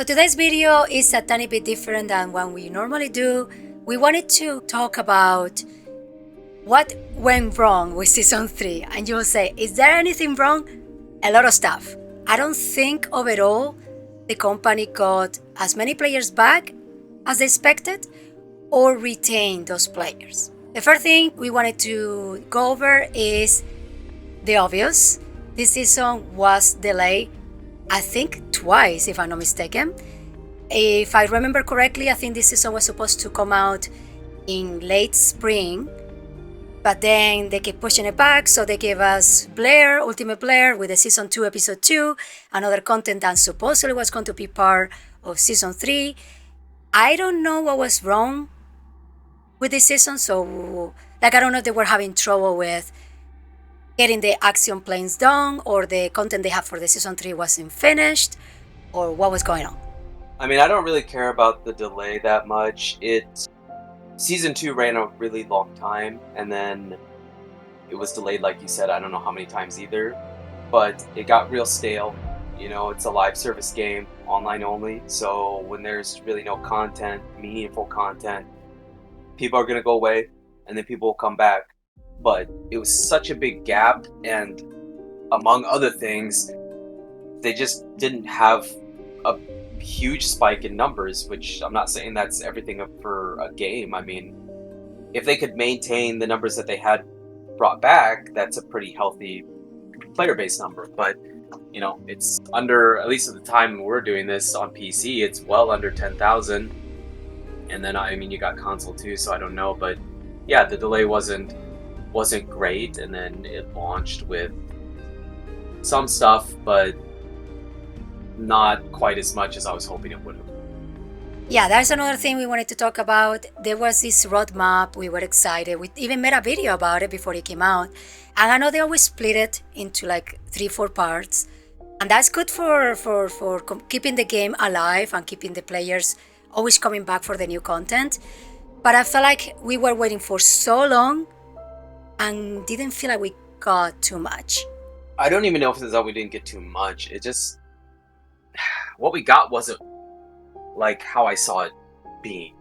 So today's video is a tiny bit different than what we normally do. We wanted to talk about what went wrong with Season 3. And you'll say, is there anything wrong? A lot of stuff. I don't think overall the company got as many players back as they expected or retained those players. The first thing we wanted to go over is the obvious. This season was delayed, I think twice, if I'm not mistaken. If I remember correctly, I think this season was supposed to come out in late spring, but then they kept pushing it back, so they gave us Blair, Ultimate Blair, with the Season 2, Episode 2, and other content that supposedly was going to be part of Season 3. I don't know what was wrong with this season, so I don't know if they were having trouble with getting the action planes done, or the content they have for the Season 3 wasn't finished, or what was going on. I mean, I don't really care about the delay that much. Season 2 ran a really long time, and then it was delayed, like you said, I don't know how many times either, but it got real stale. You know, it's a live service game, online only, so when there's really no content, meaningful content, people are going to go away, and then people will come back. But it was such a big gap, and among other things, they just didn't have a huge spike in numbers, which I'm not saying that's everything for a game. I mean, if they could maintain the numbers that they had brought back, that's a pretty healthy player base number. But, you know, it's under, at least at the time we're doing this on PC, it's well under 10,000. And then, I mean, you got console too, so I don't know. But yeah, the delay wasn't great, and then it launched with some stuff, but not quite as much as I was hoping it would have. Yeah, that's another thing we wanted to talk about. There was this roadmap, we were excited. We even made a video about it before it came out. And I know they always split it into like 3-4 parts. And that's good for keeping the game alive and keeping the players always coming back for the new content. But I felt like we were waiting for so long and didn't feel like we got too much. I don't even know if it's that we didn't get too much. It just, what we got wasn't like how I saw it being.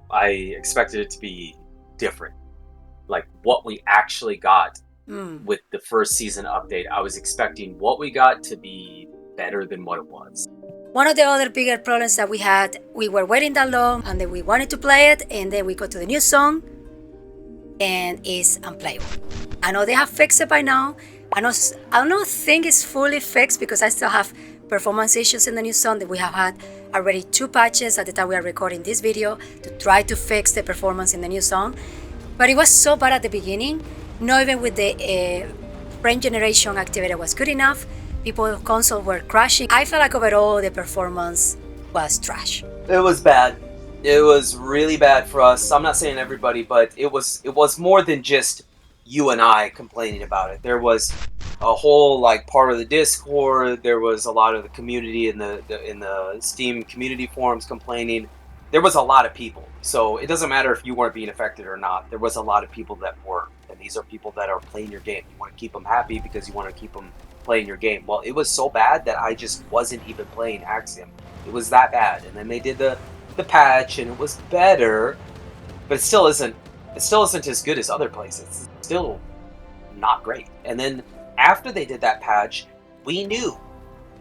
I expected it to be different. Like what we actually got with the first season update, I was expecting what we got to be better than what it was. One of the other bigger problems that we had, we were waiting that long and then we wanted to play it, and then we go to the new song and it's unplayable. I know they have fixed it by now. I don't think it's fully fixed because I still have performance issues in the new song. That we have had already 2 patches at the time we are recording this video to try to fix the performance in the new song. But it was so bad at the beginning. Not even with the frame generation activity was good enough. People's console were crashing. I felt like overall the performance was trash. It was bad. It was really bad for us. I'm not saying everybody, but it was more than just you and I complaining about it. There was a whole part of the Discord. There was a lot of the community in the Steam community forums complaining. There was a lot of people. So it doesn't matter if you weren't being affected or not. There was a lot of people that were, and these are people that are playing your game. You want to keep them happy because you want to keep them playing your game. Well, it was so bad that I just wasn't even playing Axiom. It was that bad. And then they did the patch, and it was better, but it still isn't as good as other places. It's still not great. And then after they did that patch, we knew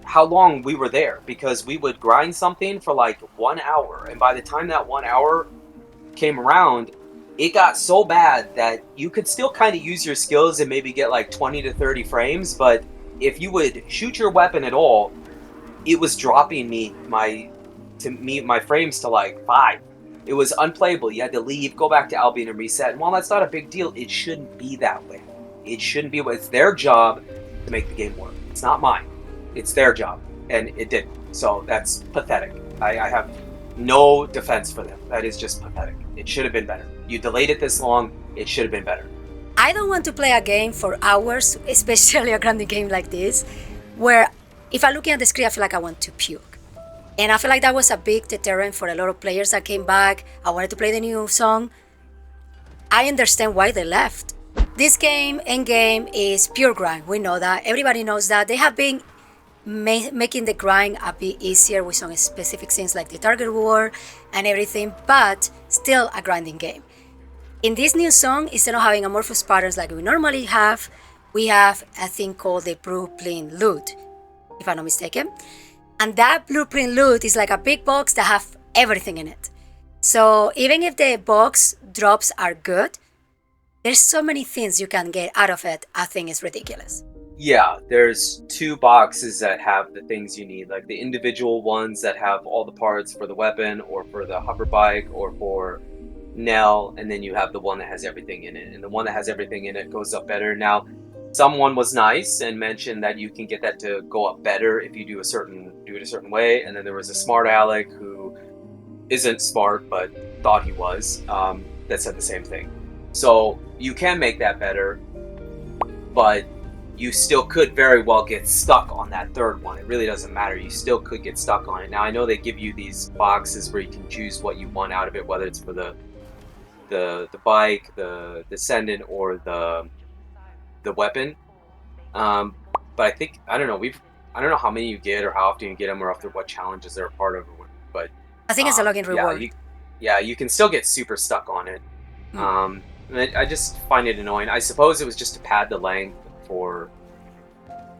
how long we were there because we would grind something for like 1 hour, and by the time that 1 hour came around, it got so bad that you could still kind of use your skills and maybe get like 20 to 30 frames, but if you would shoot your weapon at all, it was dropping my frames to like 5. It was unplayable. You had to leave, go back to Albion and reset. And while that's not a big deal, it shouldn't be that way. It shouldn't be. It's their job to make the game work. It's not mine. It's their job. And it didn't. So that's pathetic. I have no defense for them. That is just pathetic. It should have been better. You delayed it this long. It should have been better. I don't want to play a game for hours, especially a grinding game like this, where if I'm looking at the screen, I feel like I want to puke. And I feel like that was a big deterrent for a lot of players that came back. I wanted to play the new song. I understand why they left. This game, Endgame, is pure grind. We know that. Everybody knows that. They have been making the grind a bit easier with some specific things like the target war and everything, but still a grinding game. In this new song, instead of having amorphous patterns like we normally have, we have a thing called the blueprint loot, if I'm not mistaken. And that blueprint loot is like a big box that have everything in it. So even if the box drops are good, there's so many things you can get out of it. I think it's ridiculous. Yeah, there's 2 boxes that have the things you need, like the individual ones that have all the parts for the weapon or for the hover bike or for Nell, and then you have the one that has everything in it. And the one that has everything in it goes up better. Now, someone was nice and mentioned that you can get that to go up better if you do it a certain way. And then there was a smart aleck who isn't smart but thought he was, that said the same thing. So you can make that better, but you still could very well get stuck on that third one. It really doesn't matter. You still could get stuck on it. Now, I know they give you these boxes where you can choose what you want out of it, whether it's for the bike, the Descendant, or the weapon. But I think, I don't know how many you get or how often you get them or after what challenges they're a part of. But I think it's a login reward. You can still get super stuck on it. I just find it annoying. I suppose it was just to pad the length for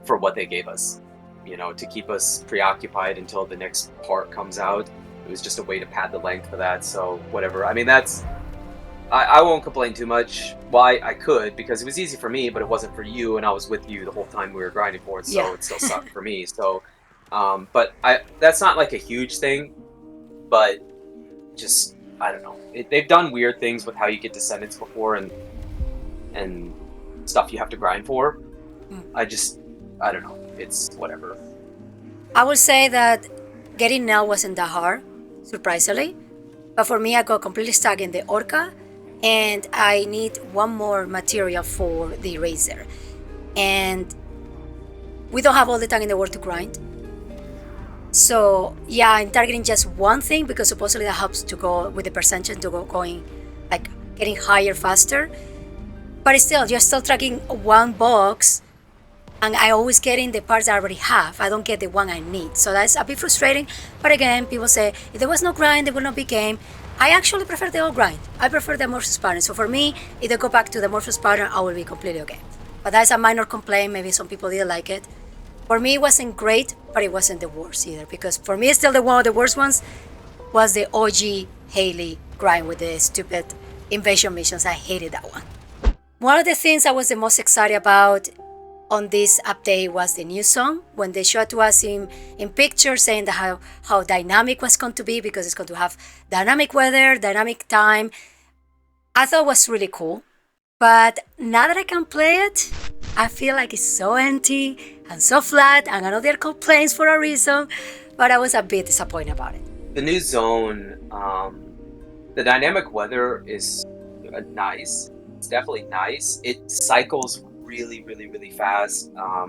what they gave us, to keep us preoccupied until the next part comes out. It was just a way to pad the length for that. So whatever. I mean, I won't complain too much. Why, I could, because it was easy for me, but it wasn't for you, and I was with you the whole time we were grinding for it, so It still sucked for me. So, but that's not like a huge thing, but just, I don't know. They've done weird things with how you get Descendants before and stuff you have to grind for. I don't know. It's whatever. I would say that getting Nell wasn't that hard, surprisingly. But for me, I got completely stuck in the Orca, and I need one more material for the Eraser. And we don't have all the time in the world to grind. So yeah, I'm targeting just one thing because supposedly that helps to go with the percentage to going, like getting higher faster. But still, you're still tracking one box, and I always get in the parts I already have. I don't get the one I need. So that's a bit frustrating. But again, people say, if there was no grind, there would not be game. I actually prefer the old grind. I prefer the amorphous pattern. So for me, if they go back to the amorphous pattern, I will be completely okay. But that's a minor complaint. Maybe some people didn't like it. For me, it wasn't great, but it wasn't the worst either. Because for me, still one of the worst ones was the OG Haley grind with the stupid invasion missions. I hated that one. One of the things I was the most excited about on this update was the new song, when they showed to us in pictures saying that how dynamic was going to be, because it's going to have dynamic weather, dynamic time. I thought it was really cool. But now that I can play it, I feel like it's so empty and so flat, and I know they're complaints for a reason, but I was a bit disappointed about it. The new zone, the dynamic weather is nice. It's definitely nice. It cycles really, really, really fast. I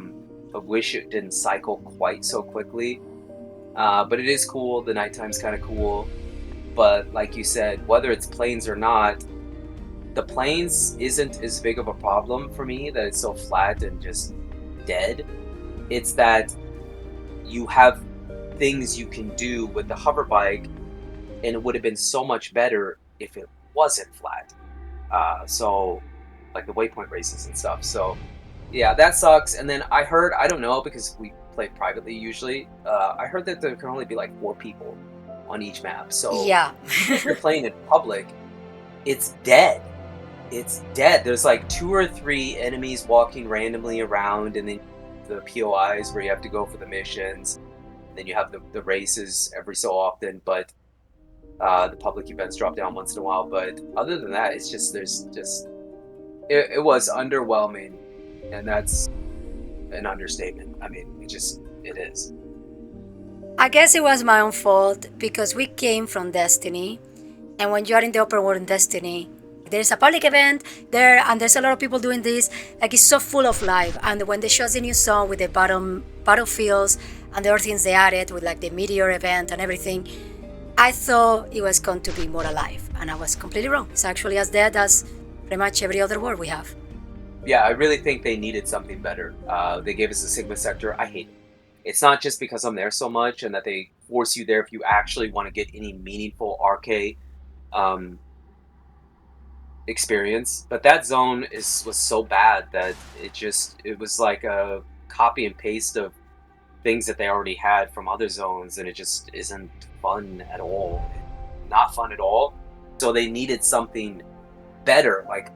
wish it didn't cycle quite so quickly. But it is cool. The nighttime's kind of cool. But like you said, whether it's plains or not, the plains isn't as big of a problem for me, that it's so flat and just dead. It's that you have things you can do with the hover bike, and it would have been so much better if it wasn't flat. So like the Waypoint races and stuff. So yeah, that sucks. And then I heard, I don't know, because we play privately usually, I heard that there can only be like 4 people on each map. So yeah, if you're playing in public, it's dead. It's dead. There's like 2 or 3 enemies walking randomly around, and then the POIs where you have to go for the missions. Then you have the races every so often, but the public events drop down once in a while. But other than that, it's just it was underwhelming, and that's an understatement. I mean, it is. I guess it was my own fault, because we came from Destiny, and when you are in the open world in Destiny, there's a public event there, and there's a lot of people doing this. Like, it's so full of life. And when they showed the new song with the battlefields and the other things they added with like the meteor event and everything, I thought it was going to be more alive, and I was completely wrong. It's actually as dead as pretty much every other world we have. Yeah, I really think they needed something better. They gave us the Sigma sector. I hate it. It's not just because I'm there so much and that they force you there if you actually want to get any meaningful arcade um, experience. But that zone was so bad that it was like a copy and paste of things that they already had from other zones, and it just isn't fun at all. Not fun at all. So they needed something better. Like,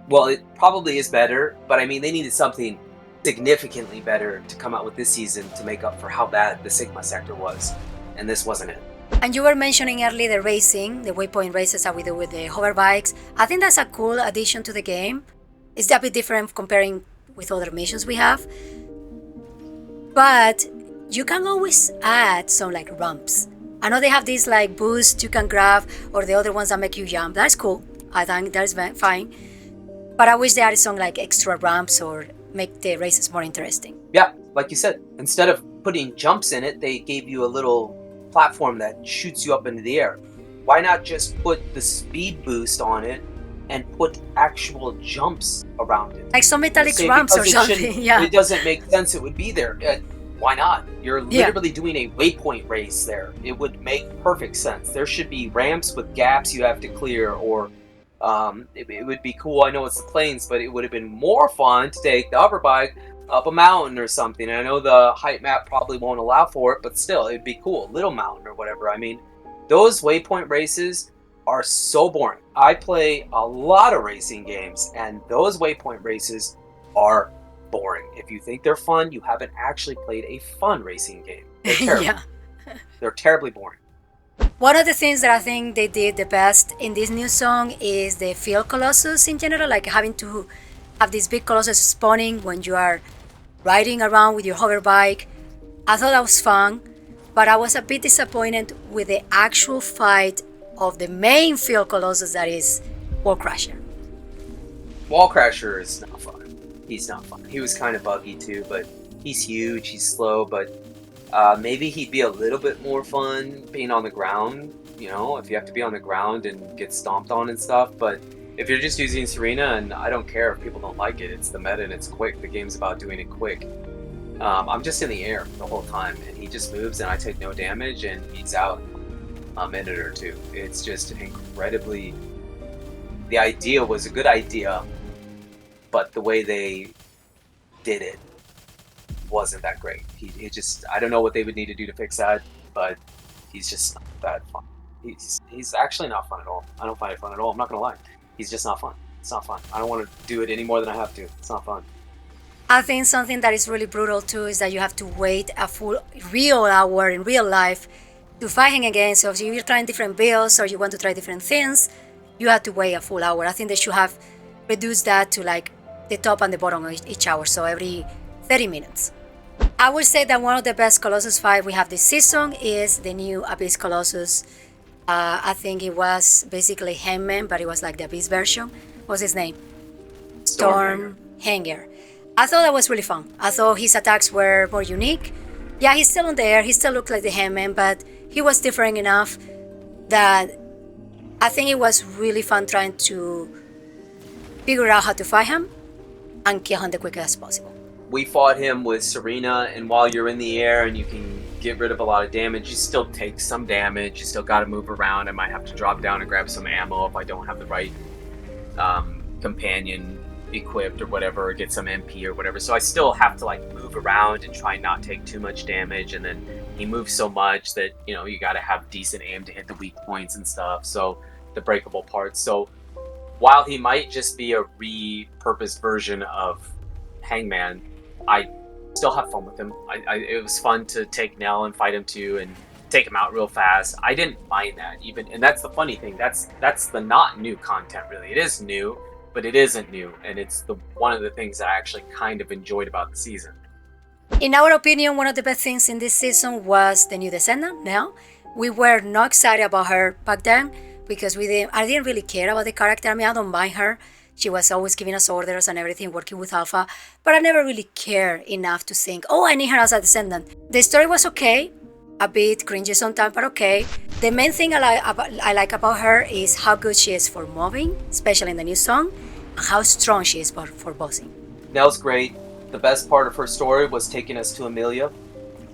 well, it probably is better, but I mean, they needed something significantly better to come out with this season to make up for how bad the Sigma sector was, and this wasn't it. And you were mentioning earlier the racing, the Waypoint races that we do with the hover bikes. I think that's a cool addition to the game. It's a bit different comparing with other missions we have. But you can always add some like ramps. I know they have these like boosts you can grab, or the other ones that make you jump. That's cool. I think that's fine. But I wish they added some like extra ramps or make the races more interesting. Yeah, like you said, instead of putting jumps in it, they gave you a little platform that shoots you up into the air. Why not just put the speed boost on it and put actual jumps around it? Like some metallic ramps or something. Yeah. It doesn't make sense it would be there. Why not? You're literally doing a waypoint race there. It would make perfect sense. There should be ramps with gaps you have to clear, or it would be cool. I know it's the plains, but it would have been more fun to take the hover bike up a mountain or something. And I know the height map probably won't allow for it, but still, it'd be cool. Little mountain or whatever. I mean, those waypoint races are so boring. I play a lot of racing games, and those waypoint races are boring. If you think they're fun, you haven't actually played a fun racing game. They're terrible. Yeah. They're terribly boring. One of the things that I think they did the best in this new song is the field Colossus in general, like having to have this big Colossus spawning when you are riding around with your hover bike. I thought that was fun, but I was a bit disappointed with the actual fight of the main field Colossus, that is Wall Crasher. Wall Crasher is not fun. He's not fun. He was kind of buggy too, but he's huge, he's slow, but maybe he'd be a little bit more fun being on the ground, you know, if you have to be on the ground and get stomped on and stuff. But if you're just using Serena, and I don't care if people don't like it, it's the meta and it's quick. The game's about doing it quick. I'm just in the air the whole time, and he just moves and I take no damage and he's out a minute or two. It's just incredibly... The idea was a good idea, but the way they did it wasn't that great. He just... I don't know what they would need to do to fix that, but he's just not that fun. He's actually not fun at all. I don't find it fun at all. I'm not gonna lie. He's just not fun. It's not fun. I don't want to do it any more than I have to. It's not fun. I think something that is really brutal too is that you have to wait a full real hour in real life to fight him again. So if you're trying different builds or you want to try different things, you have to wait a full hour. I think they should have reduced that to like the top and the bottom of each hour, so every 30 minutes. I would say that one of the best Colossus fight we have this season is the new Abyss Colossus. I think it was basically Hangman, but it was like the Abyss version. What's his name? Stormhanger. I thought that was really fun. I thought his attacks were more unique. Yeah, he's still on the air. He still looked like the Hangman, but he was different enough that I think it was really fun trying to figure out how to fight him and kill him the quickest as possible. We fought him with Serena, and while you're in the air and you can get rid of a lot of damage, you still take some damage. You still got to move around. I might have to drop down and grab some ammo if I don't have the right companion equipped or whatever, or get some MP or whatever. So I still have to like move around and try not take too much damage. And then he moves so much that, you know, you got to have decent aim to hit the weak points and stuff. So the breakable parts. So while he might just be a repurposed version of Hangman, I still have fun with him. It was fun to take Nell and fight him too, and take him out real fast. I didn't mind that even, and that's the funny thing. That's the not new content really. It is new, but it isn't new, and it's the one of the things that I actually kind of enjoyed about the season. In our opinion, one of the best things in this season was the new Descendant, Nell. We were not excited about her back then because I didn't really care about the character. I mean, I don't mind her. She was always giving us orders and everything, working with Alpha, but I never really cared enough to think, oh, I need her as a Descendant. The story was okay, a bit cringy sometimes, but okay. The main thing I like about her is how good she is for moving, especially in the new song, and how strong she is for bossing. Nell's great. The best part of her story was taking us to Amelia.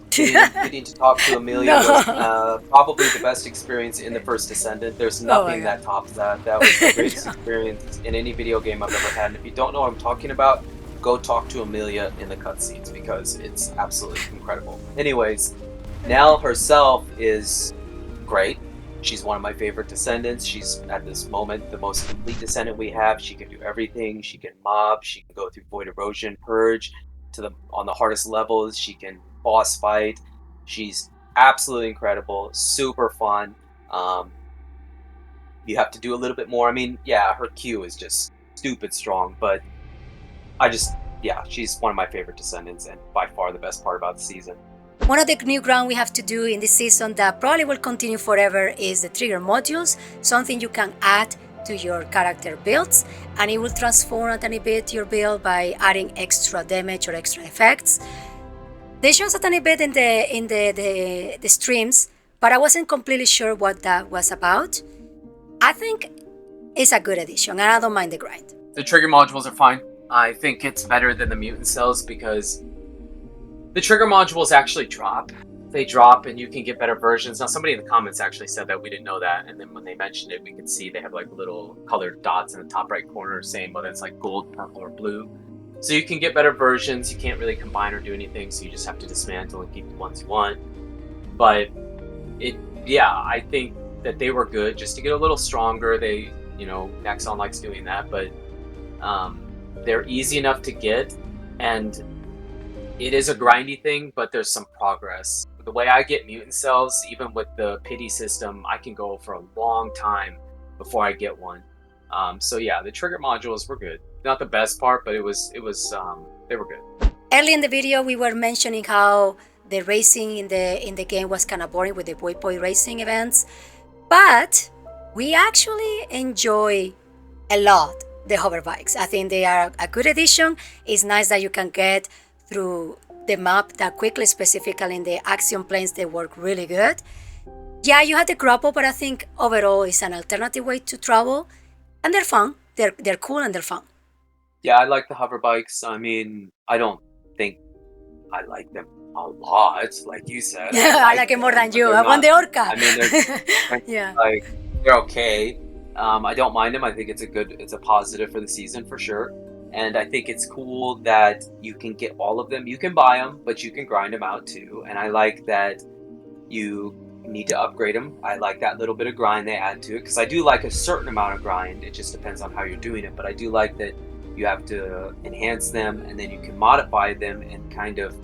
Getting to talk to Amelia No. was probably the best experience in the First Descendant. There's Oh my nothing that god. tops that. That was the greatest No. experience in any video game I've ever had. And if you don't know what I'm talking about, go talk to Amelia in the cutscenes because it's absolutely incredible. Anyways, Nell herself is great. She's one of my favorite Descendants. She's, at this moment, the most complete Descendant we have. She can do everything. She can mob. She can go through Void Erosion, Purge, on the hardest levels. She can boss fight. She's absolutely incredible. Super fun. Um, you have to do a little bit more. I mean, yeah, her Q is just stupid strong, but yeah, she's one of my favorite Descendants and by far the best part about the season. One of the new ground we have to do in this season that probably will continue forever is the trigger modules, something you can add to your character builds, and it will transform a tiny bit your build by adding extra damage or extra effects. They showed a tiny bit in the streams, but I wasn't completely sure what that was about. I think it's a good addition, and I don't mind the grind. The trigger modules are fine. I think it's better than the mutant cells because the trigger modules actually drop. They drop and you can get better versions. Now, somebody in the comments actually said that we didn't know that. And then when they mentioned it, we could see they have like little colored dots in the top right corner saying whether it's like gold, purple, or blue. So you can get better versions. You can't really combine or do anything. So you just have to dismantle and keep the ones you want. But I think that they were good just to get a little stronger. They, Nexon likes doing that, but they're easy enough to get. And it is a grindy thing, but there's some progress. The way I get mutant cells, even with the pity system, I can go for a long time before I get one. So yeah, the trigger modules were good. Not the best part, but they were good. Early in the video, we were mentioning how the racing in the game was kind of boring with the Waypoint racing events, but we actually enjoy a lot the hover bikes. I think they are a good addition. It's nice that you can get through the map that quickly, specifically in the axiom planes. They work really good. Yeah, you had the grapple, but I think overall it's an alternative way to travel, and they're fun. They're cool and they're fun. Yeah, I like the hover bikes. I mean, I don't think I like them a lot, like you said. I like it more than you. I want the Orca. I mean, yeah, they're okay. I don't mind them. I think it's a positive for the season for sure. And I think it's cool that you can get all of them. You can buy them, but you can grind them out too. And I like that you need to upgrade them. I like that little bit of grind they add to it because I do like a certain amount of grind. It just depends on how you're doing it. But I do like that you have to enhance them and then you can modify them and kind of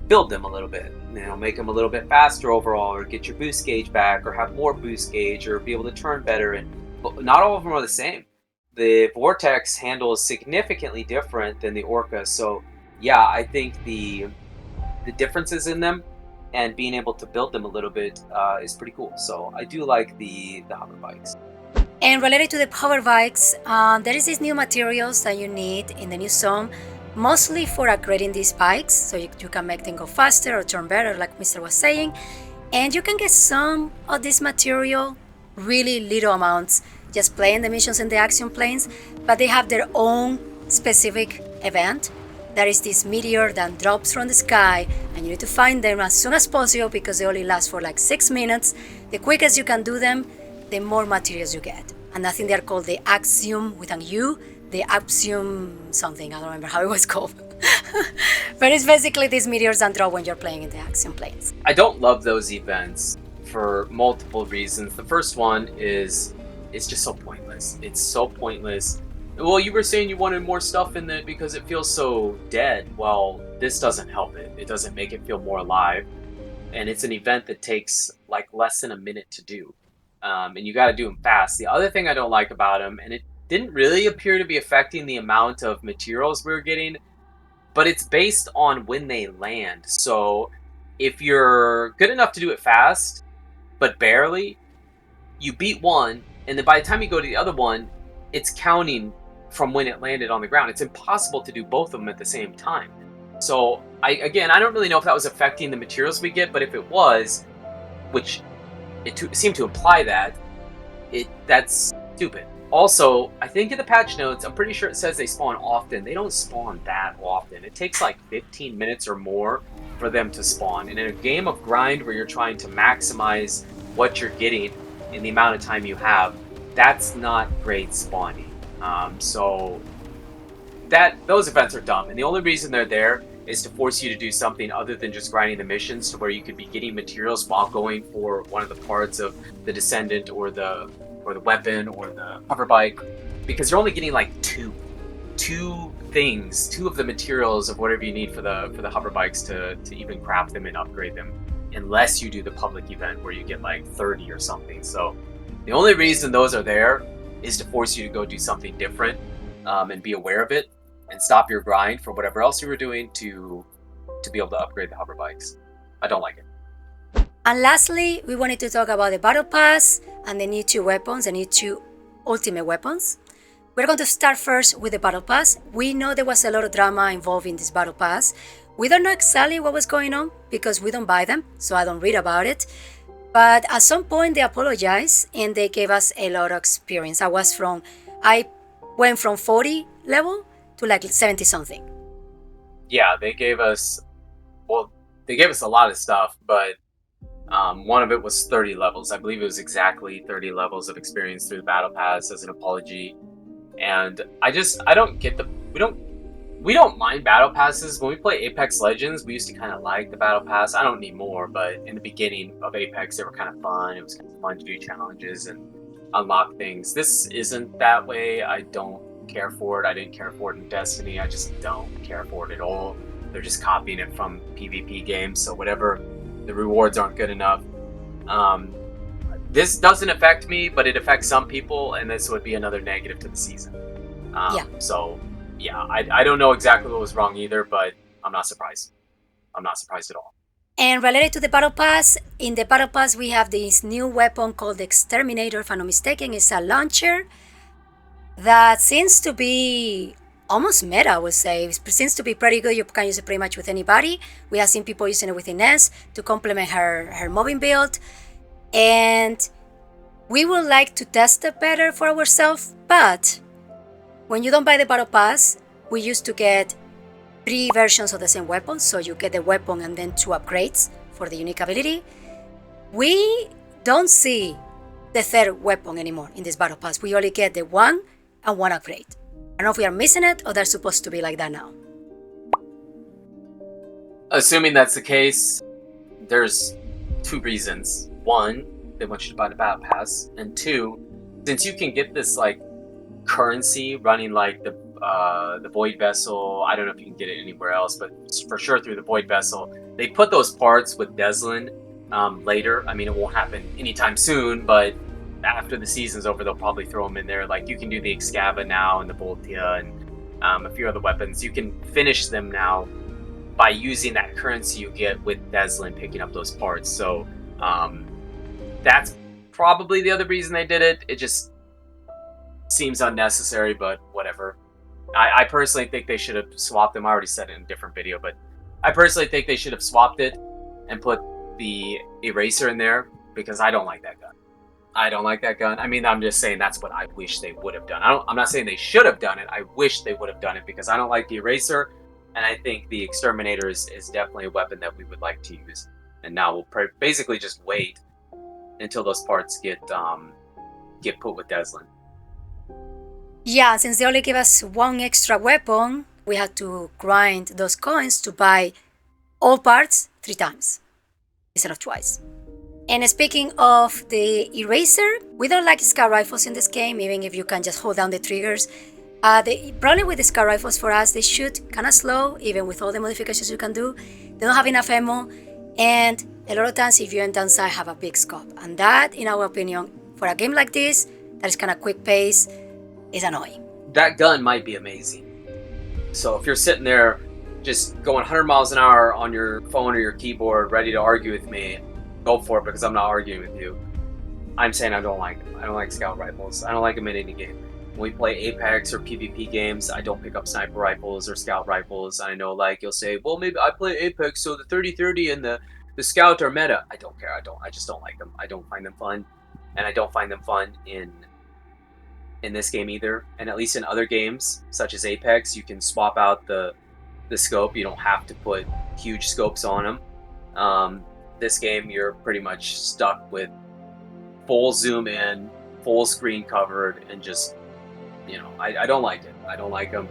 build them a little bit. Make them a little bit faster overall, or get your boost gauge back, or have more boost gauge, or be able to turn better. But not all of them are the same. The Vortex handles significantly different than the Orca, so yeah, I think the differences in them and being able to build them a little bit is pretty cool. So I do like the hover bikes. And related to the hover bikes, there is these new materials that you need in the new zone, mostly for upgrading these bikes, so you can make them go faster or turn better, like Mr. was saying. And you can get some of this material, really little amounts, just playing the missions in the action planes, but they have their own specific event. There is this meteor that drops from the sky, and you need to find them as soon as possible because they only last for like 6 minutes. The quickest you can do them, the more materials you get. And I think they're called the Axiom with an U, the Axiom something, I don't remember how it was called. But it's basically these meteors that drop when you're playing in the axiom planes. I don't love those events for multiple reasons. The first one is it's just so pointless. It's so pointless. Well, you were saying you wanted more stuff in it because it feels so dead. Well, this doesn't help it. It doesn't make it feel more alive. And it's an event that takes like less than a minute to do. And you got to do them fast. The other thing I don't like about them, and it didn't really appear to be affecting the amount of materials we were getting, but it's based on when they land. So if you're good enough to do it fast, but barely, you beat one, and then by the time you go to the other one, it's counting from when it landed on the ground. It's impossible to do both of them at the same time. So I don't really know if that was affecting the materials we get, but if it was, which it seemed to imply that's stupid. Also, I think in the patch notes, I'm pretty sure it says they spawn often. They don't spawn that often. It takes like 15 minutes or more for them to spawn. And in a game of grind where you're trying to maximize what you're getting in the amount of time you have, that's not great spawning. So those events are dumb, and the only reason they're there is to force you to do something other than just grinding the missions, to where you could be getting materials while going for one of the parts of the Descendant or the weapon or the hover bike, because you're only getting like two things, two of the materials of whatever you need for the hover bikes to even craft them and upgrade them, unless you do the public event where you get like 30 or something. So the only reason those are there is to force you to go do something different, and be aware of it, and stop your grind for whatever else you were doing to be able to upgrade the hover bikes. I don't like it. And lastly, we wanted to talk about the Battle Pass and the new 2 weapons, the new 2 ultimate weapons. We're going to start first with the Battle Pass. We know there was a lot of drama involved in this Battle Pass. We don't know exactly what was going on because we don't buy them, so I don't read about it. But at some point they apologized and they gave us a lot of experience. I went from 40 level to like 70 something. Yeah, they gave us a lot of stuff, but one of it was 30 levels. I believe it was exactly 30 levels of experience through the Battle Pass as an apology. And I don't get we don't mind Battle Passes. When we play Apex Legends, we used to kind of like the Battle Pass. I don't need more, but in the beginning of Apex, they were kind of fun. It was kind of fun to do challenges and unlock things. This isn't that way. I don't care for it. I didn't care for it in Destiny. I just don't care for it at all. They're just copying it from PvP games, so whatever, the rewards aren't good enough. This doesn't affect me, but it affects some people, and this would be another negative to the season. So yeah, I don't know exactly what was wrong either, but I'm not surprised. I'm not surprised at all. And related to the Battle Pass, in the Battle Pass we have this new weapon called the Exterminator, if I'm not mistaken. It's a launcher that seems to be almost meta, I would say. It seems to be pretty good. You can use it pretty much with anybody. We have seen people using it with Inez to complement her moving build. And we would like to test it better for ourselves, but when you don't buy the Battle Pass, we used to get 3 versions of the same weapon, so you get the weapon and then 2 upgrades for the unique ability. We don't see the 3rd weapon anymore in this Battle Pass. We only get the 1 and 1 upgrade. I don't know if we are missing it or they're supposed to be like that now. Assuming that's the case, there's 2 reasons. 1, they want you to buy the Battle Pass, and 2, since you can get this like currency running like the Void Vessel, I don't know if you can get it anywhere else, but for sure through the Void Vessel, they put those parts with Deslan later. I mean, it won't happen anytime soon, but after the season's over, they'll probably throw them in there. Like, you can do the Excava now and the Voltia and a few other weapons. You can finish them now by using that currency you get with Deslan picking up those parts. So that's probably the other reason they did it. It just seems unnecessary, but whatever. I personally think they should have swapped them. I already said it in a different video, but I personally think they should have swapped it and put the Eraser in there, because I don't like that gun. I don't like that gun. I mean, I'm just saying that's what I wish they would have done. I'm not saying they should have done it. I wish they would have done it, because I don't like the Eraser, and I think the Exterminator is definitely a weapon that we would like to use. And now we'll basically just wait until those parts get put with Deslan. Yeah, since they only give us 1 extra weapon, we had to grind those coins to buy all parts 3 times instead of twice. And speaking of the Eraser, we don't like scout rifles in this game, even if you can just hold down the triggers. The problem with the scout rifles for us, they shoot kind of slow, even with all the modifications you can do. They don't have enough ammo, and a lot of times if you end downside, have a big scope. And that, in our opinion, for a game like this, that is kind of quick pace, is annoying. That gun might be amazing. So if you're sitting there just going 100 miles an hour on your phone or your keyboard, ready to argue with me, go for it, because I'm not arguing with you. I'm saying I don't like them. I don't like scout rifles. I don't like them in any game. When we play Apex or PvP games, I don't pick up sniper rifles or scout rifles. I know, like, you'll say, well, maybe I play Apex, so the 30-30 and the scout are meta. I don't care. I just don't like them. I don't find them fun. And I don't find them fun in this game either. And at least in other games, such as Apex, you can swap out the the scope. You don't have to put huge scopes on them. This game, you're pretty much stuck with full zoom in, full screen covered, and just, I don't like it. I don't like them.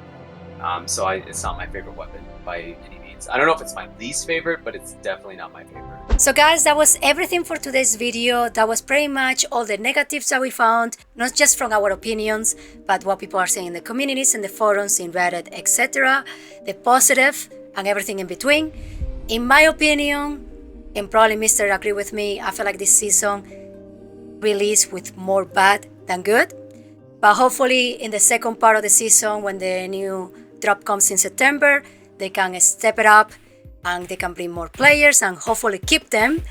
So it's not my favorite weapon by any means. I don't know if it's my least favorite, but it's definitely not my favorite. So guys, that was everything for today's video. That was pretty much all the negatives that we found, not just from our opinions, but what people are saying in the communities, in the forums, in Reddit, etc. The positive and everything in between. In my opinion, and probably Mr. agree with me, I feel like this season released with more bad than good. But hopefully in the second part of the season, when the new drop comes in September, they can step it up and they can bring more players and hopefully keep them,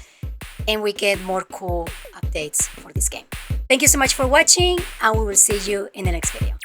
and we get more cool updates for this game. Thank you so much for watching, and we will see you in the next video.